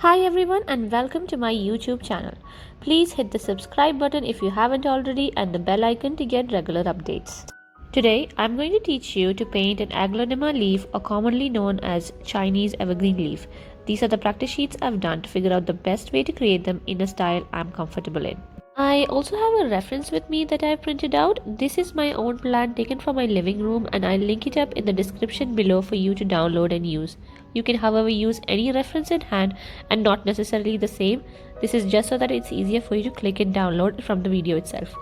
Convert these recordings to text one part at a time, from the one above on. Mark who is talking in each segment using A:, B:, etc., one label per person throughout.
A: Hi everyone and welcome to my YouTube channel. Please hit the subscribe button if you haven't already and the bell icon to get regular updates. Today I'm going to teach you to paint an aglaonema leaf, or commonly known as Chinese evergreen leaf. These are the practice sheets I've done to figure out the best way to create them in a style I'm comfortable in. I also have a reference with me that I've printed out. This is my own plan taken from my living room and I'll link it up in the description below for you to download and use. You can however use any reference in hand and not necessarily the same. This is just so that it's easier for you to click and download from the video itself.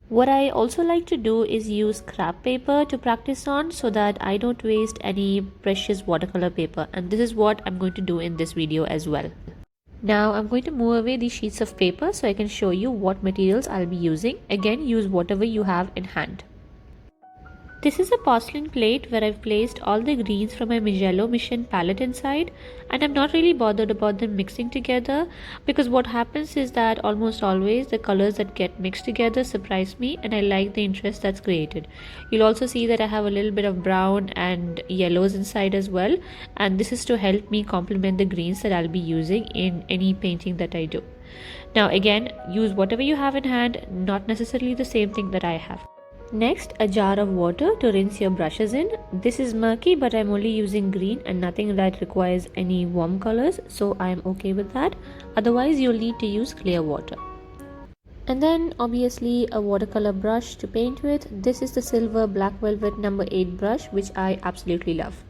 A: What I also like to do is use scrap paper to practice on so that I don't waste any precious watercolor paper, and this is what I'm going to do in this video as well. Now I'm going to move away these sheets of paper so I can show you what materials I'll be using. Again, use whatever you have in hand. This is a porcelain plate where I've placed all the greens from my Mijello Mission palette inside, and I'm not really bothered about them mixing together because what happens is that almost always the colors that get mixed together surprise me and I like the interest that's created. You'll also see that I have a little bit of brown and yellows inside as well, and this is to help me complement the greens that I'll be using in any painting that I do. Now again, use whatever you have in hand, not necessarily the same thing that I have. Next, a jar of water to rinse your brushes in. This is murky but I'm only using green and nothing that requires any warm colors, so I'm okay with that. Otherwise you'll need to use clear water. And then obviously a watercolor brush to paint with. This is the silver black velvet number 8 brush, which I absolutely love.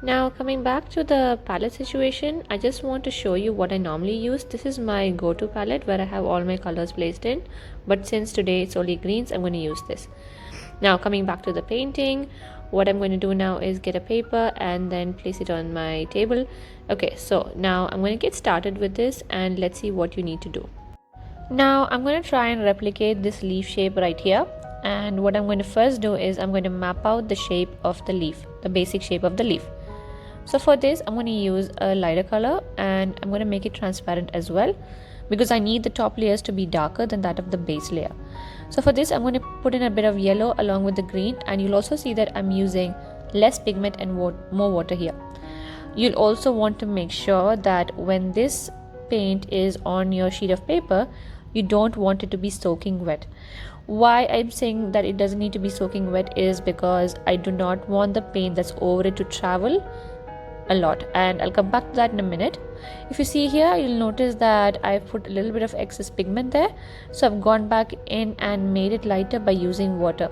A: Now coming back to the palette situation, I just want to show you what I normally use. This is my go-to palette where I have all my colors placed in, but since today it's only greens, I'm going to use this. Now coming back to the painting, what I'm going to do now is get a paper and then place it on my table. Okay, so now I'm going to get started with this and let's see what you need to do. Now I'm going to try and replicate this leaf shape right here, and what I'm going to first do is I'm going to map out the shape of the leaf, the basic shape of the leaf. So for this I'm going to use a lighter color and I'm going to make it transparent as well because I need the top layers to be darker than that of the base layer. So for this I'm going to put in a bit of yellow along with the green, and you'll also see that I'm using less pigment and more water here. You'll also want to make sure that when this paint is on your sheet of paper, you don't want it to be soaking wet. Why I'm saying that it doesn't need to be soaking wet is because I do not want the paint that's over it to travel a lot, and I'll come back to that in a minute. If you see here, you'll notice that I've put a little bit of excess pigment there, so I've gone back in and made it lighter by using water.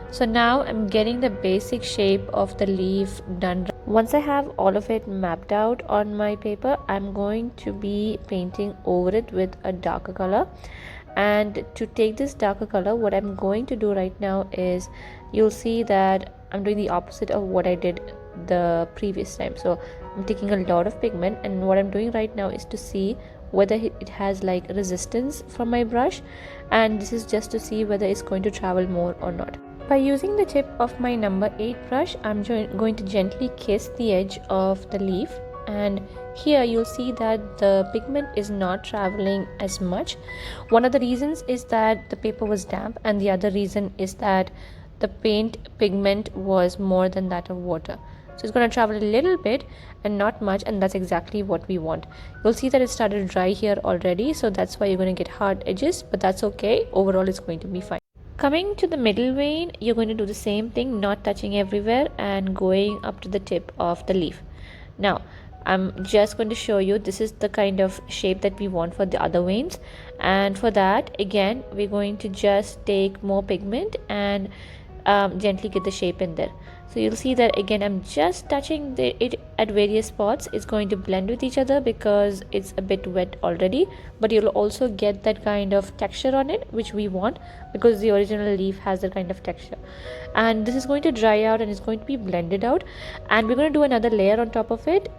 A: So now I'm getting the basic shape of the leaf done. Once I have all of it mapped out on my paper, I'm going to be painting over it with a darker color. And to take this darker color, what I'm going to do right now is you'll see that I'm doing the opposite of what I did the previous time. So I'm taking a lot of pigment, and what I'm doing right now is to see whether it has like resistance from my brush, and this is just to see whether it's going to travel more or not. By using the tip of my number 8 brush, I'm going to gently kiss the edge of the leaf, and here you'll see that the pigment is not traveling as much. One of the reasons is that the paper was damp, and the other reason is that the paint pigment was more than that of water. So it's going to travel a little bit and not much, and that's exactly what we want. You'll see that it started dry here already, so that's why you're going to get hard edges, but that's okay. Overall it's going to be fine. Coming to the middle vein, you're going to do the same thing, not touching everywhere and going up to the tip of the leaf. Now I'm just going to show you, this is the kind of shape that we want for the other veins, and for that again we're going to just take more pigment and gently get the shape in there. So you'll see that again I'm just touching it at various spots. It's going to blend with each other because it's a bit wet already, but you'll also get that kind of texture on it which we want because the original leaf has that kind of texture. And this is going to dry out and it's going to be blended out, and we're going to do another layer on top of it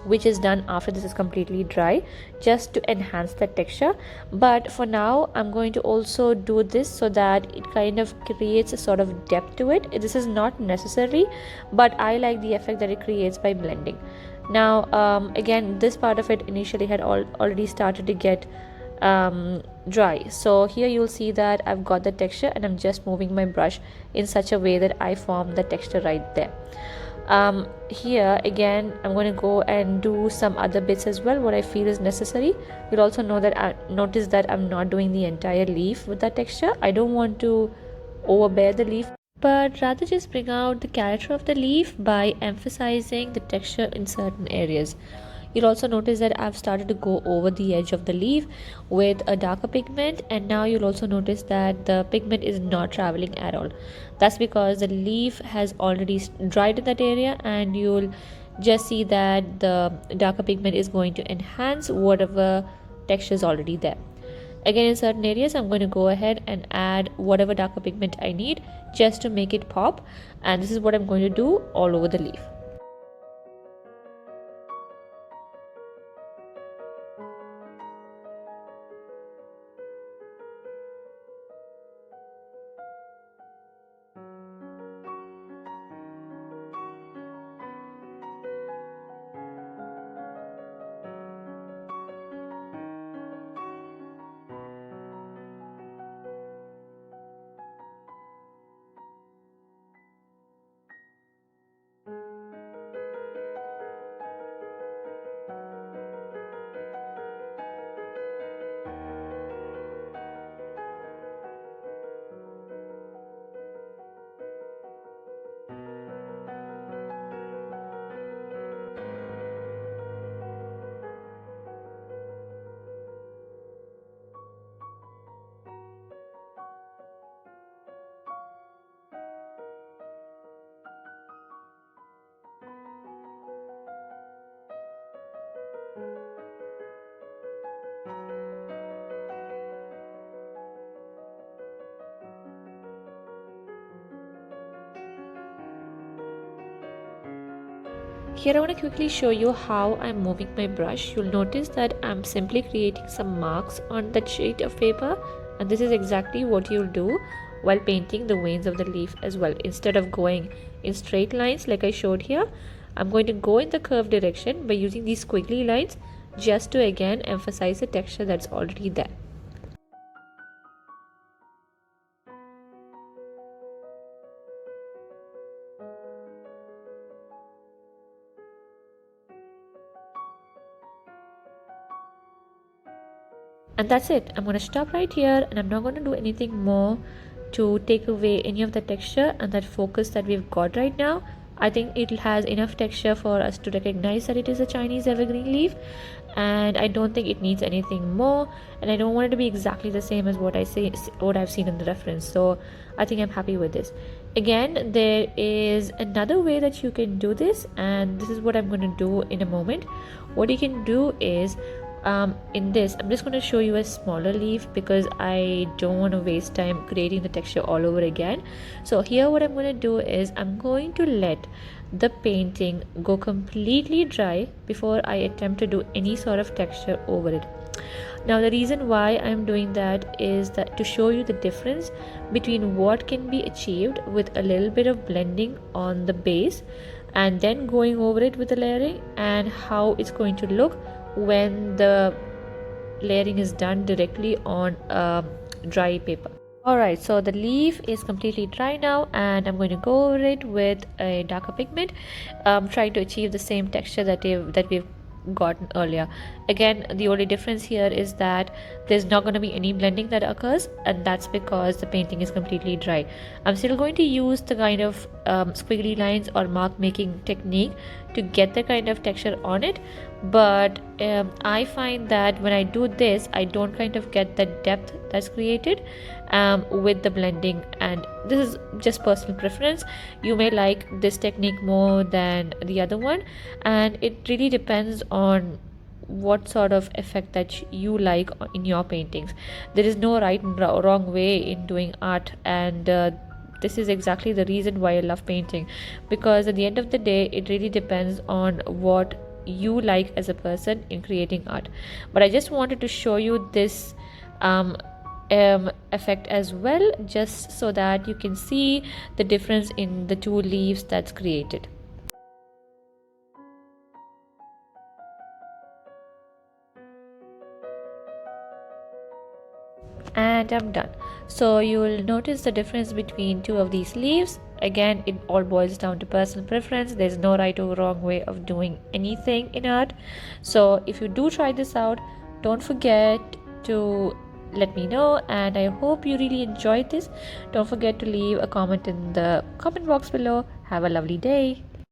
A: which is done after this is completely dry, just to enhance the texture. But for now I'm going to also do this so that it kind of creates a sort of depth to it. This is not necessary, but I like the effect that it creates by blending. Now again, this part of it initially had already started to get dry, so here you'll see that I've got the texture and I'm just moving my brush in such a way that I form the texture right there. Here again I'm going to go and do some other bits as well, what I feel is necessary. You'll also know that I notice that I'm not doing the entire leaf with that texture. I don't want to overbear the leaf, but rather just bring out the character of the leaf by emphasizing the texture in certain areas. You'll also notice that I've started to go over the edge of the leaf with a darker pigment, and now you'll also notice that the pigment is not traveling at all. That's because the leaf has already dried in that area, and you'll just see that the darker pigment is going to enhance whatever texture is already there. Again, in certain areas I'm going to go ahead and add whatever darker pigment I need just to make it pop, and this is what I'm going to do all over the leaf. Here I want to quickly show you how I'm moving my brush. You'll notice that I'm simply creating some marks on that sheet of paper, and this is exactly what you'll do while painting the veins of the leaf as well. Instead of going in straight lines like I showed here, I'm going to go in the curved direction by using these squiggly lines just to again emphasize the texture that's already there. And that's it. I'm going to stop right here, and I'm not going to do anything more to take away any of the texture and that focus that we've got right now. I think it has enough texture for us to recognize that it is a Chinese evergreen leaf, and I don't think it needs anything more, and I don't want it to be exactly the same as what I've seen in the reference. So I think I'm happy with this. Again, there is another way that you can do this, and this is what I'm going to do in a moment. What you can do is, in this I'm just going to show you a smaller leaf because I don't want to waste time creating the texture all over again. So here what I'm going to do is I'm going to let the painting go completely dry before I attempt to do any sort of texture over it. Now the reason why I'm doing that is that to show you the difference between what can be achieved with a little bit of blending on the base and then going over it with the layering, and how it's going to look when the layering is done directly on dry paper. Alright, so the leaf is completely dry now, and I'm going to go over it with a darker pigment, trying to achieve the same texture that we've gotten earlier. Again, the only difference here is that there's not going to be any blending that occurs, and that's because the painting is completely dry. I'm still going to use the kind of squiggly lines or mark making technique to get the kind of texture on it, but I find that when I do this I don't kind of get the depth that's created with the blending, and this is just personal preference. You may like this technique more than the other one, and it really depends on what sort of effect that you like in your paintings. There is no right and wrong way in doing art, and this is exactly the reason why I love painting, because at the end of the day it really depends on what you like as a person in creating art. But I just wanted to show you this effect as well, just so that you can see the difference in the two leaves that's created. And I'm done. So you will notice the difference between two of these leaves. again, it all boils down to personal preference. There's no right or wrong way of doing anything in art. So if you do try this out, don't forget to let me know, and I hope you really enjoyed this. Don't forget to leave a comment in the comment box below. Have a lovely day.